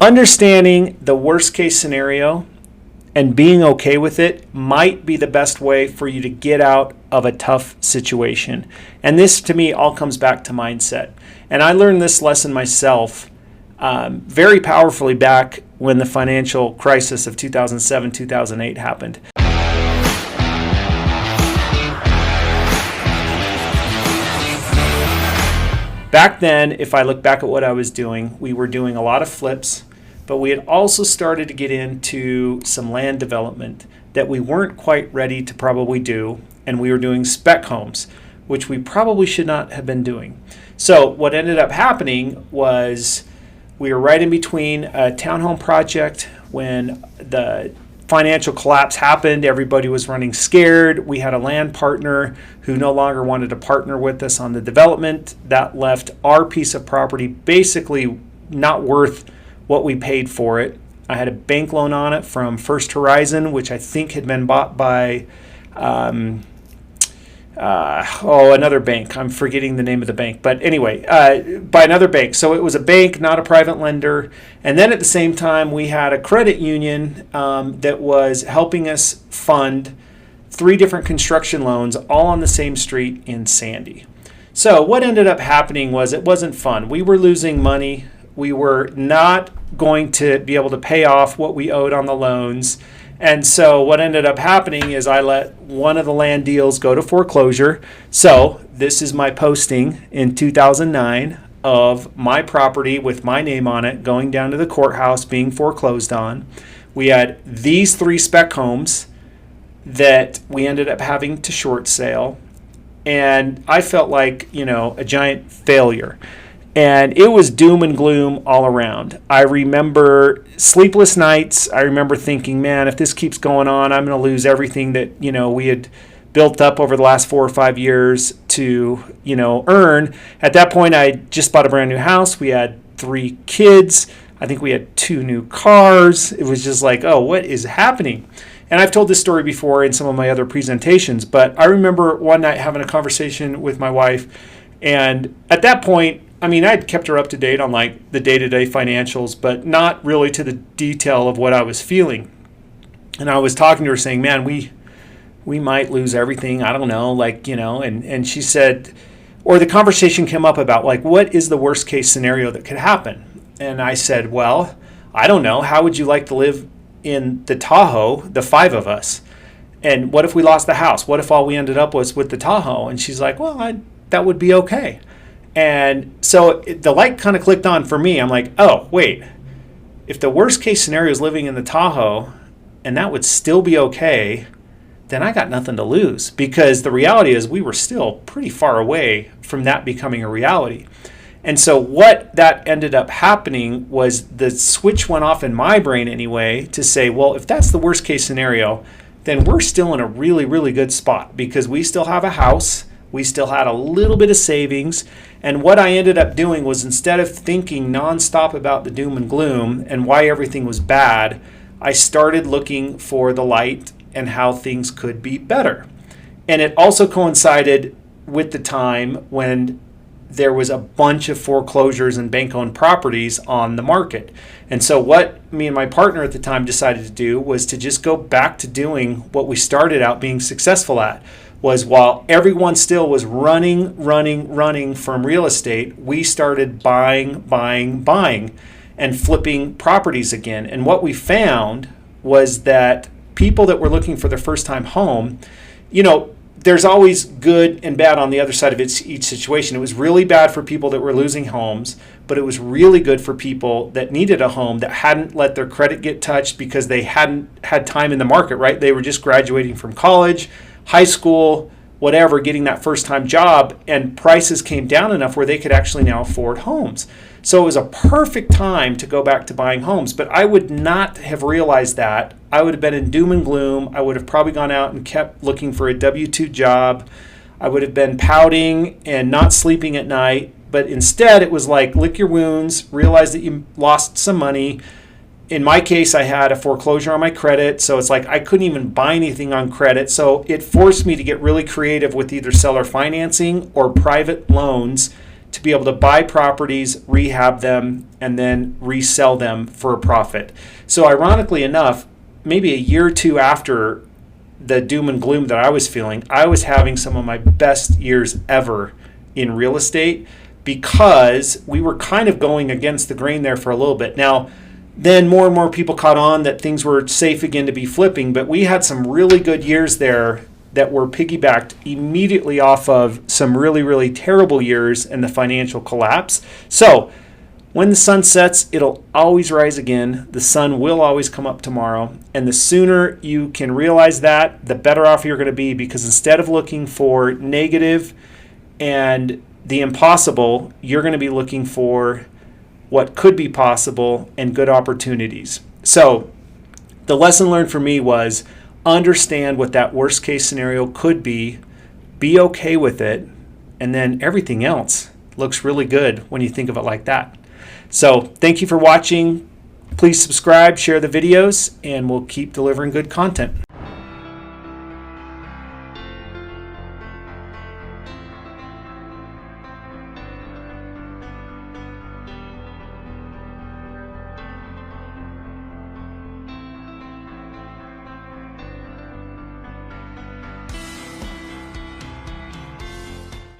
Understanding the worst case scenario and being okay with it might be the best way for you to get out of a tough situation. And this, to me, all comes back to mindset. And I learned this lesson myself very powerfully back when the financial crisis of 2007, 2008 happened. Back then, if I look back at what I was doing, we were doing a lot of flips, but we had also started to get into some land development that we weren't quite ready to probably do, and we were doing spec homes, which we probably should not have been doing. So what ended up happening was we were right in between a townhome project when the financial collapse happened. Everybody was running scared. We had a land partner who no longer wanted to partner with us on the development. That left our piece of property basically not worth what we paid for it. I had a bank loan on it from First Horizon, which I think had been bought by another bank. I'm forgetting the name of the bank. But anyway, by another bank. So it was a bank, not a private lender. And then at the same time, we had a credit union that was helping us fund 3 different construction loans, all on the same street in Sandy. So what ended up happening was it wasn't fun. We were losing money. We were not going to be able to pay off what we owed on the loans. And so what ended up happening is I let one of the land deals go to foreclosure. So this is my posting in 2009 of my property with my name on it going down to the courthouse being foreclosed on. We had these 3 spec homes that we ended up having to short sale. And I felt like, a giant failure. And it was doom and gloom all around. I remember sleepless nights. I remember thinking, man, if this keeps going on, I'm going to lose everything that, we had built up over the last 4 or 5 years to, earn. At that point, I just bought a brand new house. We had 3 kids. I think we had 2 new cars. It was just like, oh, what is happening? And I've told this story before in some of my other presentations, but I remember one night having a conversation with my wife. And at that point, I'd kept her up to date on like the day-to-day financials, but not really to the detail of what I was feeling. And I was talking to her saying, man, we might lose everything. I don't know, and she said, or the conversation came up about like, what is the worst case scenario that could happen? And I said, well, I don't know. How would you like to live in the Tahoe, the 5 of us? And what if we lost the house? What if all we ended up was with the Tahoe? And she's like, well, that would be okay. And so the light kind of clicked on for me. I'm like, oh, wait, if the worst case scenario is living in the Tahoe and that would still be okay, then I got nothing to lose, because the reality is we were still pretty far away from that becoming a reality. And so what that ended up happening was the switch went off in my brain anyway to say, well, if that's the worst case scenario, then we're still in a really, really good spot, because we still have a house. We still had a little bit of savings. And what I ended up doing was, instead of thinking nonstop about the doom and gloom and why everything was bad, I started looking for the light and how things could be better. And it also coincided with the time when there was a bunch of foreclosures and bank-owned properties on the market. And so what me and my partner at the time decided to do was to just go back to doing what we started out being successful at. Was while everyone still was running from real estate, we started buying, and flipping properties again. And what we found was that people that were looking for their first time home, there's always good and bad on the other side of each situation. It was really bad for people that were losing homes, but it was really good for people that needed a home that hadn't let their credit get touched because they hadn't had time in the market, right? They were just graduating from college, high school, whatever, getting that first-time job, and prices came down enough where they could actually now afford homes. So it was a perfect time to go back to buying homes, but I would not have realized that. I would have been in doom and gloom. I would have probably gone out and kept looking for a W-2 job. I would have been pouting and not sleeping at night, but instead it was like, lick your wounds, realize that you lost some money. In my case, I had a foreclosure on my credit, so it's like I couldn't even buy anything on credit. So it forced me to get really creative with either seller financing or private loans to be able to buy properties, rehab them, and then resell them for a profit. So ironically enough, maybe a year or two after the doom and gloom that I was feeling, I was having some of my best years ever in real estate, because we were kind of going against the grain there for a little bit. Now, then more and more people caught on that things were safe again to be flipping, but we had some really good years there that were piggybacked immediately off of some really, really terrible years and the financial collapse. So when the sun sets, it'll always rise again. The sun will always come up tomorrow. And the sooner you can realize that, the better off you're going to be, because instead of looking for negative and the impossible, you're going to be looking for what could be possible and good opportunities. So the lesson learned for me was understand what that worst case scenario could be okay with it, and then everything else looks really good when you think of it like that. So thank you for watching. Please subscribe, share the videos, and we'll keep delivering good content.